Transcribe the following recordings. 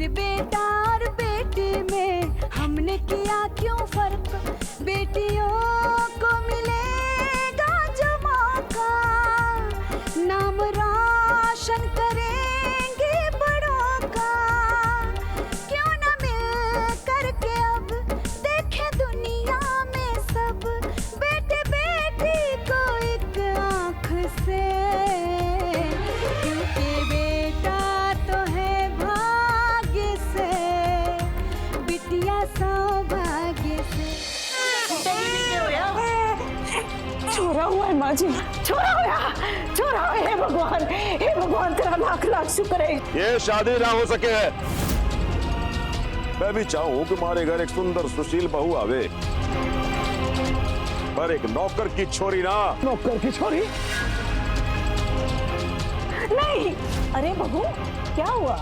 फिर बेटा और बेटी में हमने किया क्यों फर्क, बेटियों को मिलेगा जो मौका, नाम रोशन करेंगे बड़ों का, क्यों न मिल करके अब देखे दुनिया में सब, बेटे बेटी को एक आंख से, क्योंकि बेटा तो है भाग्य से, बिटिया सौभाग्य से। छोरा हुआ है माँ जी, छोरा हुआ है। हे भगवान तेरा लाख लाख शुक्र है। ये शादी ना हो सके है। मैं भी चाहूं कि हमारे घर एक सुंदर सुशील बहू आवे, पर एक नौकर की छोरी ना। नौकर की छोरी नहीं। अरे बहू क्या हुआ?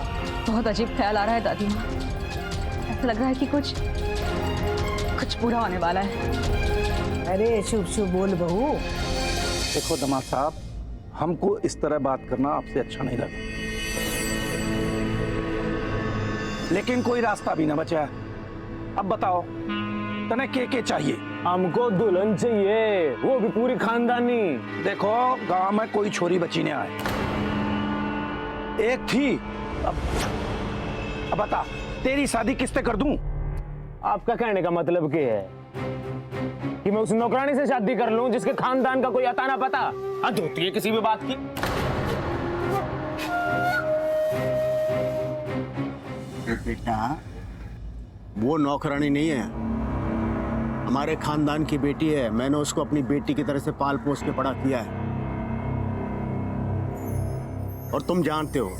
बहुत अजीब ख्याल आ रहा है दादी माँ, ऐसा लग रहा है कि कुछ बुरा होने वाला है। अरे शुभ शुभ बोल बहू। देखो दमाद साहब, हमको इस तरह बात करना आपसे अच्छा नहीं लगा, लेकिन कोई रास्ता भी ना बचा। अब बताओ तने के चाहिए? हमको दुल्हन चाहिए, वो भी पूरी खानदानी। देखो गांव में कोई छोरी बची नहीं आए, एक थी। अब बता तेरी शादी किससे कर दूं? आपका कहने का मतलब क्या है कि मैं उस नौकरानी से शादी कर लूं जिसके खानदान का कोई अता ना पता? हद होती है किसी भी बात की। बेटा वो नौकरानी नहीं है, हमारे खानदान की बेटी है। मैंने उसको अपनी बेटी की तरह से पाल पोस के बड़ा किया है। और तुम जानते हो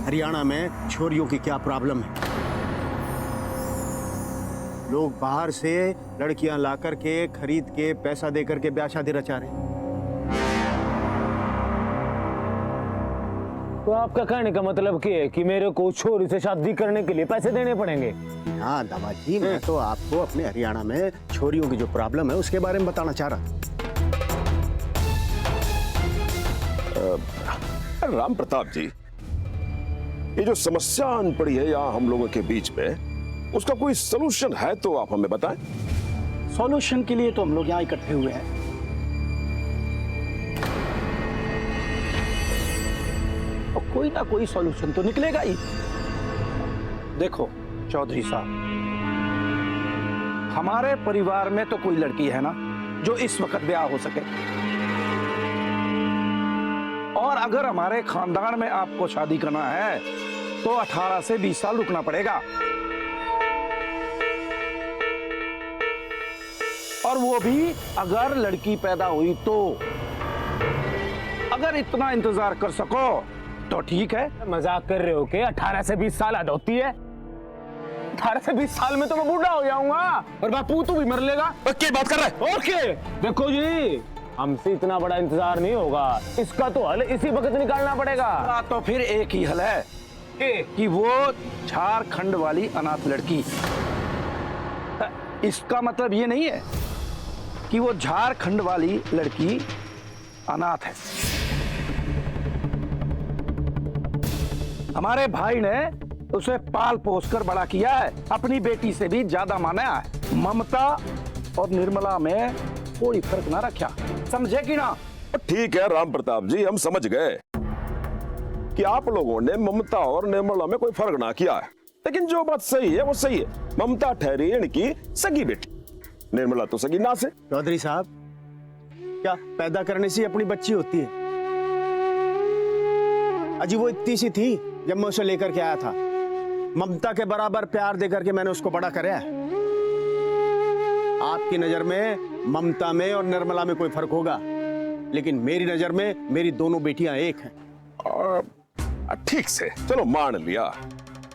हरियाणा में छोरियों की क्या प्रॉब्लम है। लोग बाहर से लड़कियां ला करके खरीद के पैसा दे करके ब्याह शादी रचा रहे। तो आपका कहने का मतलब क्या है कि मेरे को छोरी से शादी करने के लिए पैसे देने पड़ेंगे? हाँ दामाजी, मैं तो आपको अपने हरियाणा में छोरियों की जो प्रॉब्लम है उसके बारे में बताना चाह रहा था। राम प्रताप जी, ये जो समस्या आन पड़ी है यहाँ हम लोगों के बीच में, उसका कोई सलूशन है तो आप हमें बताएं। सॉल्यूशन के लिए तो हम लोग यहाँ इकट्ठे हुए हैं। और कोई ना कोई सॉल्यूशन तो निकलेगा ही। देखो चौधरी साहब, हमारे परिवार में तो कोई लड़की है ना जो इस वक्त ब्याह हो सके, और अगर हमारे खानदान में आपको शादी करना है तो 18 से 20 साल रुकना पड़ेगा। और वो भी अगर लड़की पैदा हुई तो। अगर इतना इंतजार कर सको तो ठीक है। मजाक कर रहे हो कि 18 से 20 साल हद होती है? 18 से 20 साल में तो मैं बूढ़ा हो जाऊंगा और बापू तू भी मर लेगा। क्या बात कर रहा है? और क्या? देखो जी, हमसे इतना बड़ा इंतजार नहीं होगा, इसका तो हल इसी वक्त निकालना पड़ेगा। तो फिर एक ही हल है कि वो झारखंड वाली अनाथ लड़की। इसका मतलब ये नहीं है कि वो झारखंड वाली लड़की अनाथ है। हमारे भाई ने उसे पाल पोस कर बड़ा किया है, अपनी बेटी से भी ज्यादा माना है। ममता और निर्मला में कोई फर्क ना रखा, समझे कि ना? ठीक है राम प्रताप जी, हम समझ गए कि आप लोगों ने ममता और निर्मला में कोई फर्क ना किया है, लेकिन जो बात सही है वो सही है। ममता ठहरी इनकी सगी बेटी, निर्मला तो सगी नास है। चौधरी साहब, क्या पैदा करने से अपनी बच्ची होती है? अजी वो इतनी सी थी जब मैं उसे लेकर के आया था। ममता के बराबर प्यार देकर के मैंने उसको बड़ा कराया। आपकी नजर में ममता में और निर्मला में कोई फर्क होगा, लेकिन मेरी नजर में मेरी दोनों बेटियां एक हैं। ठीक से चलो मान लिया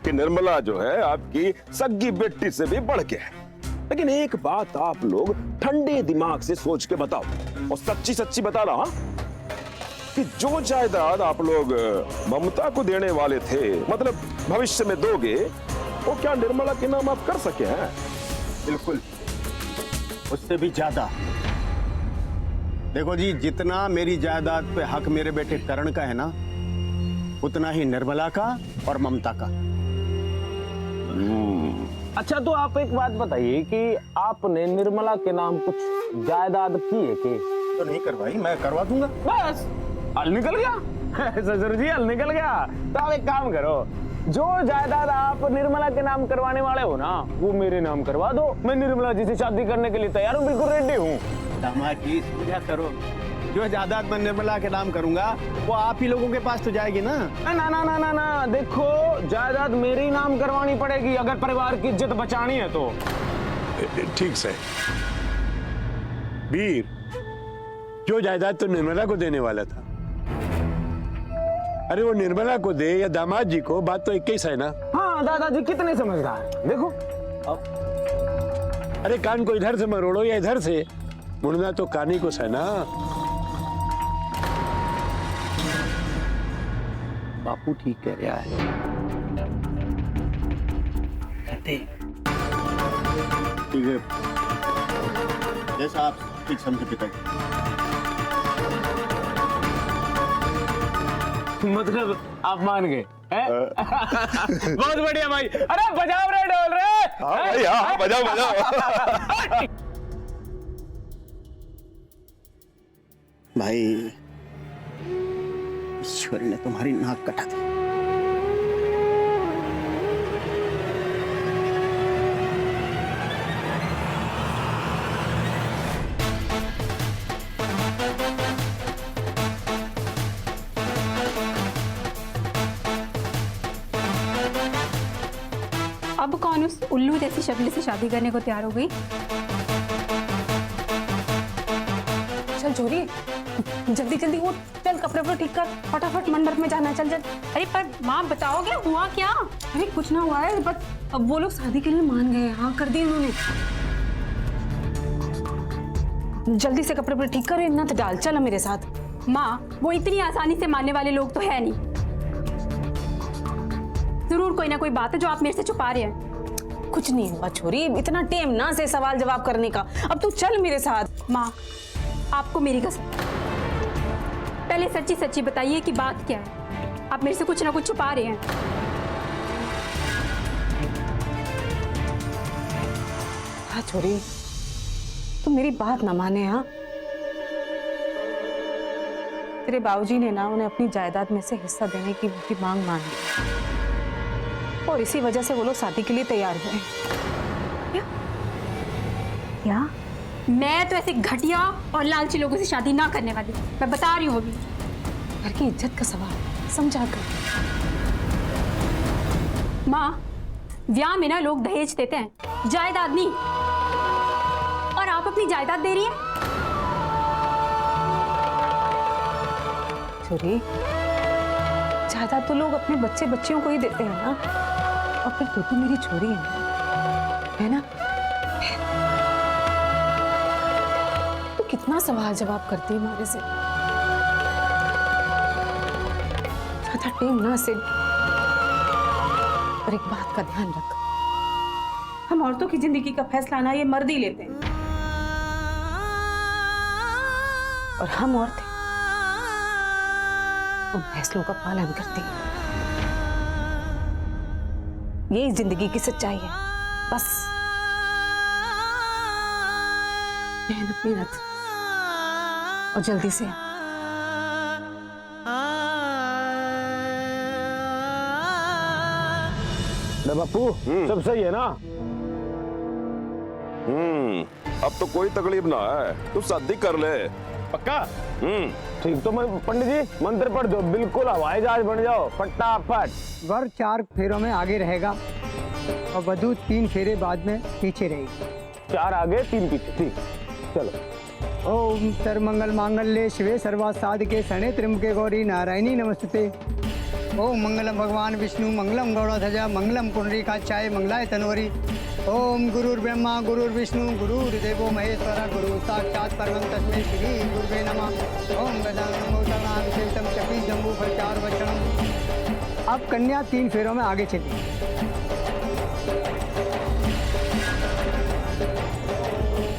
कि निर्मला जो है आपकी सगी बेटी से भी बढ़ के है, लेकिन एक बात आप लोग ठंडे दिमाग से सोच के बताओ, और सच्ची सच्ची बता रहा कि जो जायदाद आप लोग ममता को देने वाले थे, मतलब भविष्य में दोगे, वो क्या निर्मला के नाम आप कर सके हैं? बिल्कुल, उससे भी ज्यादा। देखो जी, जितना मेरी जायदाद पे हक मेरे बेटे करण का है ना, उतना ही निर्मला का और ममता का। अच्छा तो आप एक बात बताइए कि आपने निर्मला के नाम कुछ जायदाद की है कि? तो नहीं करवाई, मैं करवा दूंगा। बस हल निकल गया। ससुर जी हल निकल गया। तो आप एक काम करो, जो जायदाद आप निर्मला के नाम करवाने वाले हो ना, वो मेरे नाम करवा दो। मैं निर्मला जी से शादी करने के लिए तैयार हूँ, बिल्कुल रेडी हूँ। दामाद जी पूजा करो, जो जायदाद मैं निर्मला के नाम करूंगा वो आप ही लोगों के पास तो जाएगी ना। ना ना ना ना ना, देखो जायदाद मेरे ही नाम करवानी पड़ेगी अगर परिवार की इज्जत बचानी है तो। ठीक से वीर, जो जायदाद तो निर्मला को देने वाला था, अरे वो निर्मला को दे या दामाद जी को, बात तो एक ही है ना। हाँ दादाजी कितने समझदार, देखो अरे कान को इधर से मरोड़ो या इधर से, मुड़ना तो कानी को है ना। बापू ठीक कह रहा है। ठीक है, जैसा आप ठीक समझे पिताजी। मतलब आप मान गए हैं? बहुत बढ़िया भाई। अरे बजाओ रे ढोल रे। हाँ भाई, हाँ बजाओ बजाओ। भाई ईश्वर ने तुम्हारी नाक कटा दी। अब कौन उस उल्लू जैसी शक्ल से शादी करने को तैयार हो गई? चल जोरी, जल्दी जल्दी उठ, चल कपड़े वपड़े ठीक कर, फटाफट मंडप में जाना है, चल चल। अरे पर माँ बताओगे हुआ क्या? अरे कुछ ना हुआ है, बस अब वो लोग शादी के लिए मान गए, हाँ कर दिए उन्होंने। जल्दी से कपड़े वपड़े ठीक कर, इतना तो डाल, चल मेरे साथ। माँ वो इतनी आसानी से मानने वाले लोग तो है नहीं, जरूर कोई ना कोई बात है जो आप मेरे से छुपा रहे हैं। कुछ नहीं हुआ छोरी, इतना टेम ना से सवाल जवाब करने का, अब तू चल मेरे साथ। माँ आपको मेरी कसम, पहले सच्ची सच्ची बताइए कि बात क्या है। आप मेरे से कुछ ना कुछ छुपा रहे हैं। हाँ छोरी, तू मेरी बात ना माने। हाँ तेरे बाबूजी ने ना उन्हें अपनी जायदाद में से हिस्सा देने की उनकी मांग मान ली और इसी वजह से वो लोग शादी के लिए तैयार हुए। क्या? मैं तो ऐसे घटिया और लालची लोगों से शादी ना करने वाली, मैं बता रही हूँ अभी। घर की इज्जत का सवाल समझा कर। माँ ब्याह में ना लोग दहेज देते हैं, जायदाद नहीं। और आप अपनी जायदाद दे रही हैं? छोरी, जायदाद तो लोग अपने बच्चे बच्चियों को ही देते हैं ना, और फिर तू मेरी छोरी है ना? तू कितना सवाल जवाब करती है हमारे से, ज्यादा टेम ना से। पर एक बात का ध्यान रख, हम औरतों की जिंदगी का फैसला ना ये मर्द ही लेते हैं, और हम औरतें उन फैसलों का पालन करती हैं। यही जिंदगी की सच्चाई है, बस मेहनत मेहनत और जल्दी से। बापू सब सही है ना? अब तो कोई तकलीफ ना है, तू शादी कर ले। पक्का? ठीक, तो मैं पंडित जी मंत्र पढ़ दो, बिल्कुल हवाई जहाज बन जाओ फटाफट। वर 4 फेरों में आगे रहेगा और वधू 3 फेरे बाद में पीछे रहेगी। 4 आगे 3 पीछे, ठीक, चलो। ओम सर्वमंगल मांगल्ये शिवे सर्वार्थ साधके शरण्ये त्र्यंबके गौरी नारायणी नमस्ते। ओम मंगलम भगवान विष्णु मंगलम गौड़ध्वजा मंगलम पुंडरीकाक्षाय मंगलाय तनोहरि। ओम गुरुर्ब्रह्मा गुरुर्विष्णु गुरुर्देवो महेश्वर गुरु साक्षात् परमं तस्मै श्री गुरुवे नमः। ओम गजाननं मोदकाभिषेकं चक्री जम्बू फलचार वचनम। अब कन्या 3 फेरों में आगे चली।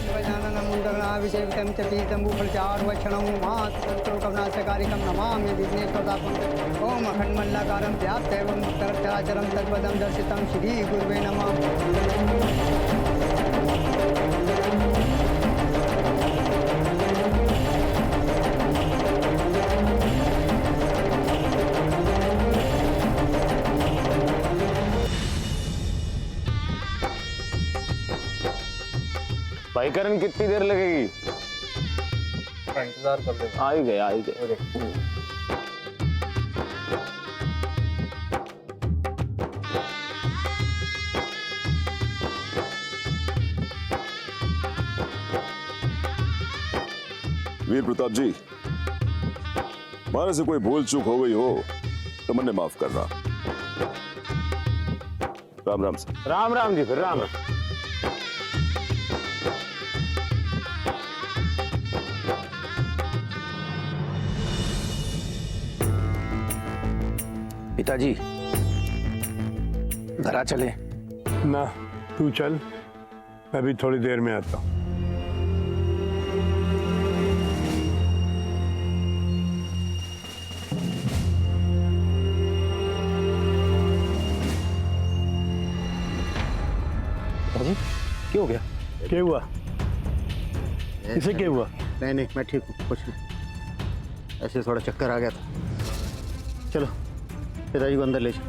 गजाननं मोदकाभिषेकं गुणाभिषेकं च पीतम्बुफलचारुभक्षणं महासर्वकवनाशकारिकं नमामि विघ्नेश्वरात्मकम्। ओम अखण्डमण्डलाकारं व्याप्तैवं चराचरं तद्पदं दर्शितं श्रीगुरुवे नमः। भाई करण कितनी देर लगेगी? इंतजार कर ले। आ ही गए, आ ही गए। वीर प्रताप जी, हमारे से कोई भूल चूक हो गई हो तो मैंने माफ करना। राम राम से। राम राम जी, फिर राम राम। पिताजी घरा चले। ना, तू चल, मैं भी थोड़ी देर में आता हूँ। पिताजी क्या हो गया? क्या हुआ? इसे क्या हुआ? नहीं, मैं ठीक हूँ, कुछ नहीं, ऐसे थोड़ा चक्कर आ गया था। चलो पिताजी को अंदर ले जाओ।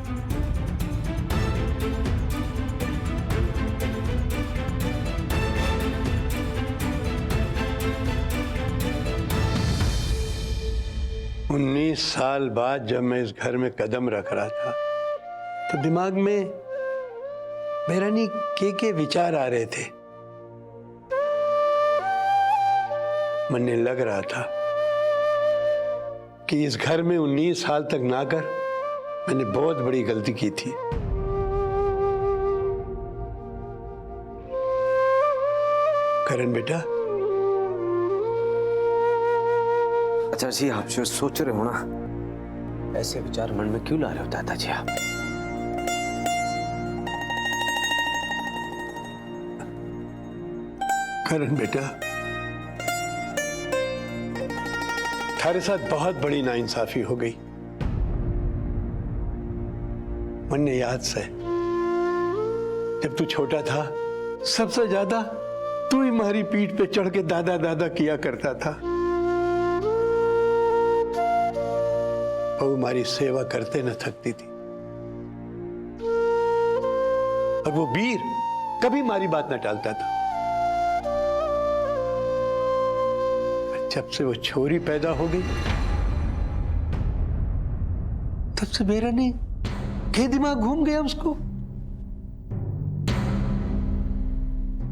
उन्नीस साल बाद जब मैं इस घर में कदम रख रहा था तो दिमाग में बेरानी के विचार आ रहे थे। मन ने लग रहा था कि इस घर में 19 साल तक ना कर मैंने बहुत बड़ी गलती की थी। करण बेटा, अच्छा जी, आप जो सोच रहे हो ना, ऐसे विचार मन में क्यों ला रहे हो दादाजी आप? करण बेटा, थारे साथ बहुत बड़ी नाइंसाफी हो गई। मन ने याद से, जब तू छोटा था सबसे ज्यादा तू ही हमारी पीठ पे चढ़ के दादा दादा किया करता था। वो हमारी सेवा करते न थकती थी। और वो वीर कभी हमारी बात न टालता था। जब से वो छोरी पैदा हो गई तब से मेरा नहीं के दिमाग घूम गया उसको।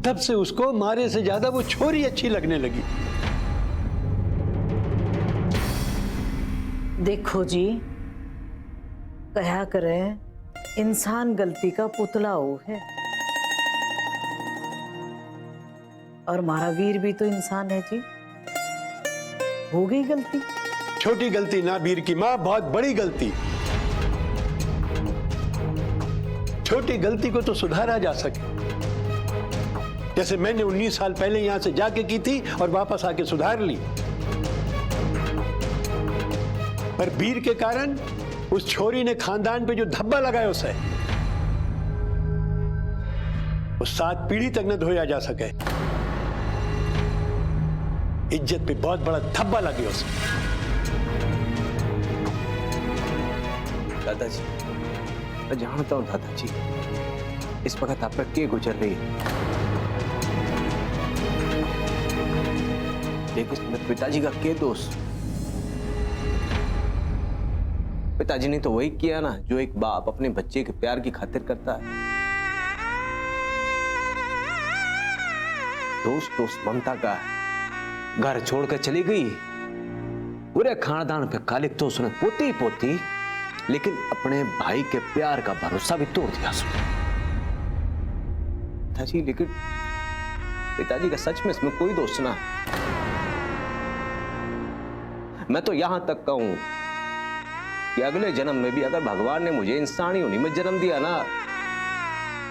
तब से उसको मारे से ज्यादा वो छोरी अच्छी लगने लगी। देखो जी, कहा करें इंसान गलती का पुतला हो है, और हमारा वीर भी तो इंसान है जी। हो गई गलती, छोटी गलती ना वीर की मां, बहुत बड़ी गलती। छोटी गलती को तो सुधारा जा सके, जैसे मैंने 19 साल पहले यहां से जाके की थी और वापस आके सुधार ली। पर वीर के कारण उस छोरी ने खानदान पे जो धब्बा लगाया उसे, वो 7 पीढ़ी तक न धोया जा सके। इज्जत पे बहुत बड़ा धब्बा लगे उसे। दादाजी, मैं जानता हूं दादाजी, इस वक्त आप पर क्या गुजर रही है, लेकिन इसमें पिताजी का क्या दोष? पिताजी ने तो वही किया ना जो एक बाप अपने बच्चे के प्यार की खातिर करता है। दोस्त ममता का है, घर छोड़कर चली गई, पूरे खानदान पे कालिक तो उसने पोती ही पोती, लेकिन अपने भाई के प्यार का भरोसा भी तोड़ दिया उसने। पिताजी, लेकिन पिताजी का सच में इसमें कोई दोष ना। मैं तो यहां तक कहूं कि अगले जन्म में भी अगर भगवान ने मुझे इंसानी होने में जन्म दिया ना,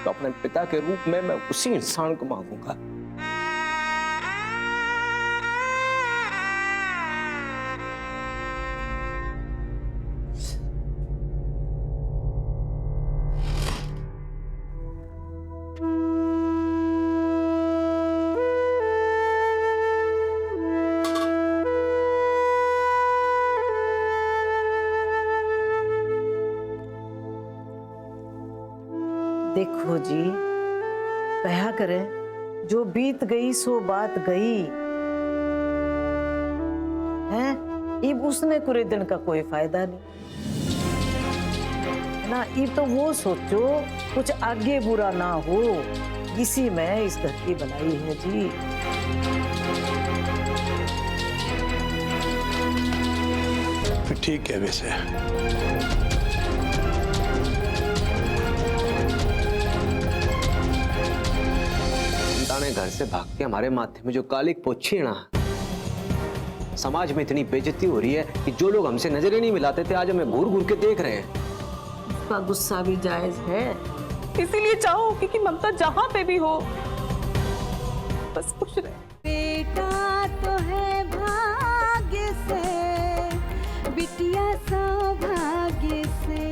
तो अपने पिता के रूप में मैं उसी इंसान को मांगूंगा। देखो जी, कहा करें, जो बीत गई सो बात गई है। इब उसने पूरे दिन का कोई फायदा नहीं है ना। इब तो वो सोचो कुछ आगे बुरा ना हो, इसी में इस घर की भलाई है जी। तो ठीक है वैसे। ने घर से भाग के हमारे माथे में जो कालिक पोछी है ना, समाज में इतनी बेइज्जती हो रही है कि जो लोग हमसे नजरें नहीं मिलाते थे आज हमें घूर घूर के देख रहे हैं। उसका गुस्सा भी जायज है, इसीलिए चाहो कि ममता जहां पे भी हो बस खुश रहे। बेटा तो है भाग्य से, बिटिया सौभाग्य से।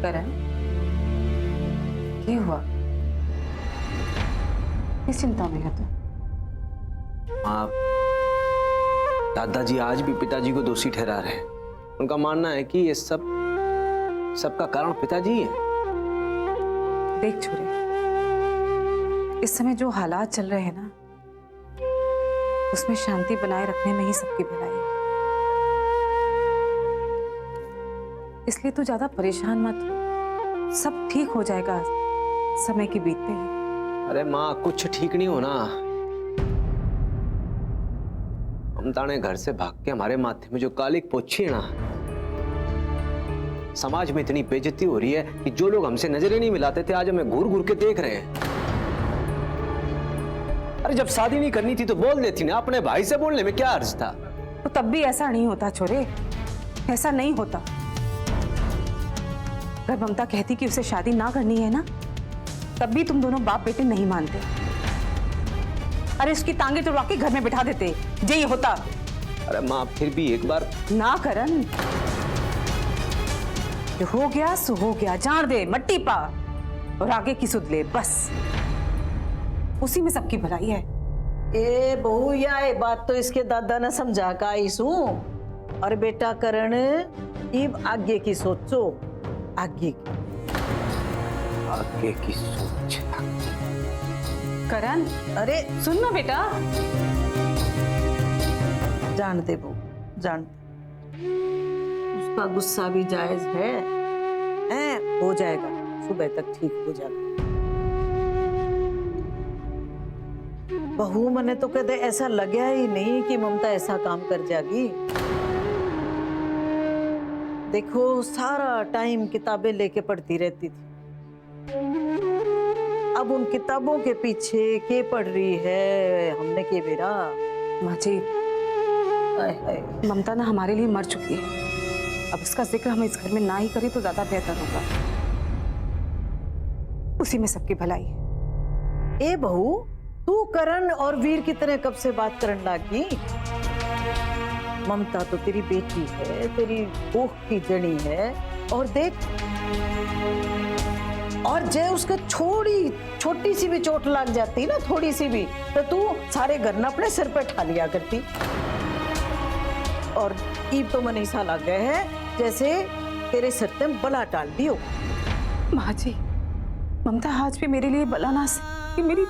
करण, क्या हुआ? किस चिंता में है तू? आप दादाजी आज भी पिताजी को दोषी ठहरा रहे हैं। उनका मानना है कि ये सबका कारण पिताजी है। देख छोरे, इस समय जो हालात चल रहे हैं ना, उसमें शांति बनाए रखने में ही सबकी भलाई है। इसलिए तू ज्यादा परेशान मत हो, सब ठीक हो जाएगा समय के बीतते ही। अरे माँ, कुछ ठीक नहीं होना। ममता ने घर से भाग के हमारे माथे में जो कालिक पोछी है ना, समाज में इतनी बेइज्जती हो रही है कि जो लोग हमसे नजरें नहीं मिलाते थे आज हमें घूर घूर के देख रहे हैं। अरे जब शादी नहीं करनी थी तो बोल देती ना, अपने भाई से बोलने में क्या अर्ज था? तो तब भी ऐसा नहीं होता छोरे, ऐसा नहीं होता। अगर ममता कहती कि उसे शादी ना करनी है ना, तब भी तुम दोनों बाप बेटे नहीं मानते। अरे उसकी टांगे तोड़वा के घर में बिठा देते, यही होता। अरे माँ, फिर भी एक बार ना करन, जो हो गया सो हो गया, जान दे, मट्टी पा और आगे की सुध ले, बस उसी में सबकी भलाई है। ए बहू, या ये बात तो इसके दादा ने समझा का आईसू। और बेटा करण, इब आगे की सोचो, आगे की सोच। करण, अरे सुन ना बेटा, जान दे बहू, जान। उसका गुस्सा भी जायज है, हो जाएगा, सुबह तक ठीक हो जाएगा। बहू, मैंने तो कदे ऐसा लगा ही नहीं कि ममता ऐसा काम कर जाएगी। देखो, सारा टाइम किताबें लेके पढ़ती रहती थी, अब उन किताबों के पीछे के पढ़ रही है, हमने के बेरा। माँ जी, ममता ना हमारे लिए मर चुकी है। अब उसका जिक्र हम इस घर में ना ही करें तो ज्यादा बेहतर होगा, उसी में सबकी भलाई है। ए बहू, तू करण और वीर की तरह कब से बात करने लगी? ममता तो तेरी बेटी है, तेरी कोख की जड़ी है। और देख, और जय उसको छोटी सी भी चोट लग जाती ना, थोड़ी सी भी, तो तू सारे घर ना अपने सिर पे ठा लिया करती। और ईब तो मन ऐसा लग गया है जैसे तेरे सिर पे बला टाल दियो। माँ जी, ममता आज भी मेरे लिए बला ना से, मेरी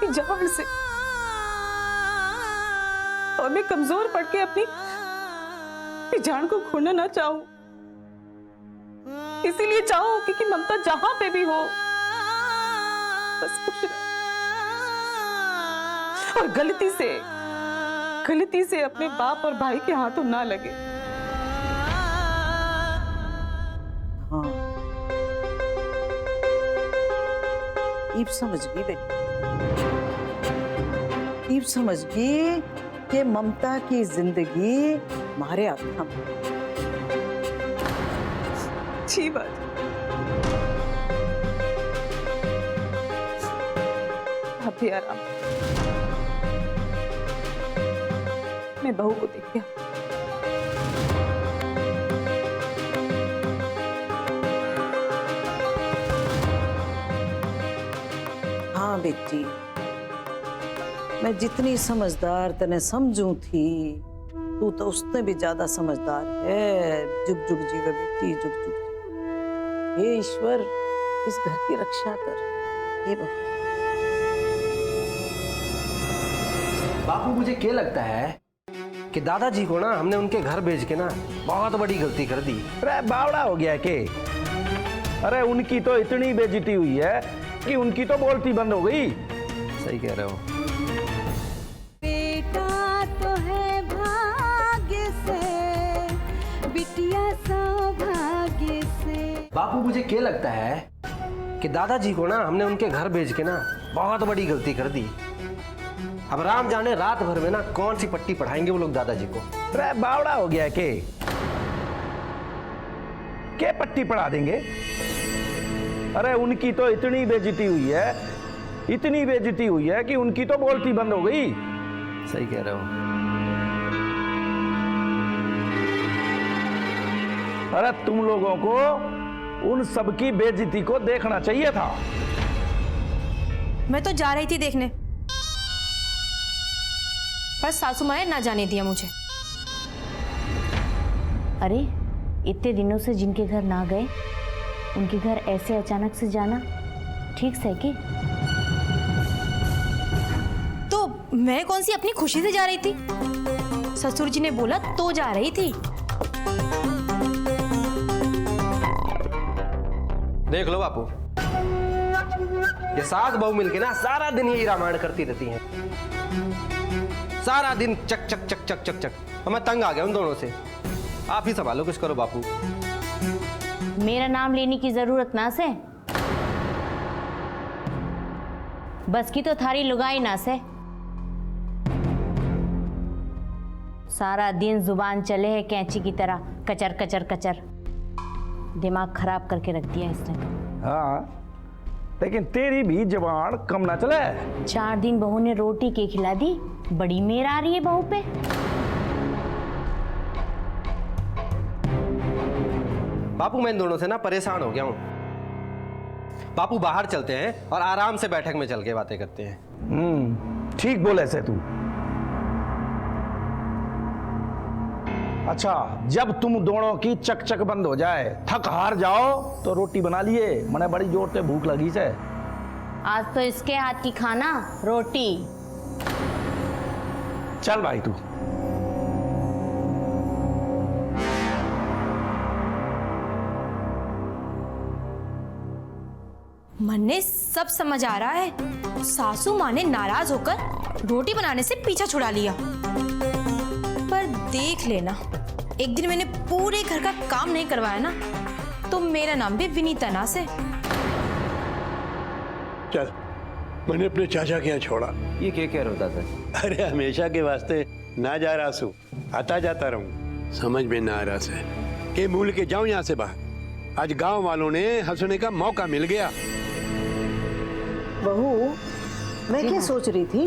जान से, और मैं कमजोर पड़ के अपनी जान को खोना ना चाहूं। इसीलिए चाहूं कि ममता जहां पे भी हो बस खुश रहे, और गलती से अपने बाप और भाई के हाथों ना लगे। हाँ, ईब समझ गई बेटी, ईब समझ गई कि ममता की जिंदगी हमारे हाथ में। अच्छी बात। आप भी आराम, मैं बहू को देख गया। हाँ बेटी, मैं जितनी समझदार तने समझू थी तू तो उससे भी ज्यादा समझदार है। जुग जुग जीवे बेटी, जुग जुग जीवे। हे ईश्वर, इस घर की रक्षा कर। हे भगवान। बापू मुझे क्या लगता है कि दादाजी को ना हमने उनके घर भेज के ना बहुत बड़ी गलती कर दी। अरे बावड़ा हो गया के? अरे उनकी तो इतनी बेइज्जती हुई है कि उनकी तो बोलती बंद हो गई। सही कह रहे हो। बेटा तो है भाग्य से, बिटिया सौभाग्य से। बापू मुझे क्या लगता है कि दादाजी को ना हमने उनके घर भेज के ना बहुत बड़ी गलती कर दी। अब राम जाने रात भर में ना कौन सी पट्टी पढ़ाएंगे वो लोग दादाजी को। अरे बावड़ा हो गया के? क्या पट्टी पढ़ा देंगे? अरे उनकी तो इतनी बेइज्जती हुई है, इतनी बेइज्जती हुई है कि उनकी तो बोलती बंद हो गई। सही कह रहे हो। अरे तुम लोगों को उन सबकी बेइज्जती को देखना चाहिए था। मैं तो जा रही थी देखने, पर सासू माँ ने ना जाने दिया मुझे। अरे इतने दिनों से जिनके घर ना गए, उनके घर ऐसे अचानक से जाना ठीक से कि? तो मैं कौन सी अपनी खुशी से जा रही थी? ससुर जी ने बोला तो जा रही थी। देख लो बापू, ये सास बहू मिलके ना सारा दिन यही रामायण करती रहती हैं। सारा दिन चक चक चक चक चक चक। और मैं तंग आ गया उन दोनों से। आप ही संभालो, कुछ करो बापू। मेरा नाम लेने की जरूरत ना से, बस की तो थारी लुगाई ना से। सारा दिन जुबान चले है कैंची की तरह, कचर कचर कचर। दिमाग खराब करके रख दिया इसने। हाँ, लेकिन तेरी भी जबान कम ना चले। 4 दिन बहू ने रोटी के खिला दी, बड़ी मेर आ रही है बहू पे। बापू मैं इन दोनों से ना परेशान हो गया हूं। बापू बाहर चलते हैं और आराम से बैठक में चल के बातें करते हैं। ठीक बोले से तू। अच्छा, जब तुम दोनों की चक चक बंद हो जाए, थक हार जाओ, तो रोटी बना लिए। मने बड़ी जोर से भूख लगी से। आज तो इसके हाथ की खाना रोटी। चल भाई तू। मन ने सब समझ आ रहा है। सासू माँ ने नाराज होकर रोटी बनाने से पीछा छुड़ा लिया। पर देख लेना, एक दिन मैंने पूरे घर का काम नहीं करवाया ना, तो मेरा नाम भी विनीता ना से। चल, मैंने अपने चाचा के यहाँ छोड़ा। ये क्या कह रहा होता था? अरे हमेशा के वास्ते ना जा रहा सू, आता जाता रहूं। समझ में ना आ रहा से के भूल के जाऊं यहाँ से बाहर। आज गांव वालों ने हंसने का मौका मिल गया। बहू, मैं क्या सोच रही थी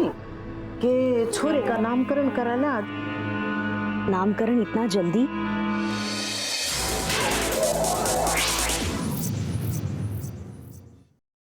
कि छोरे का नामकरण कराना। नामकरण इतना जल्दी?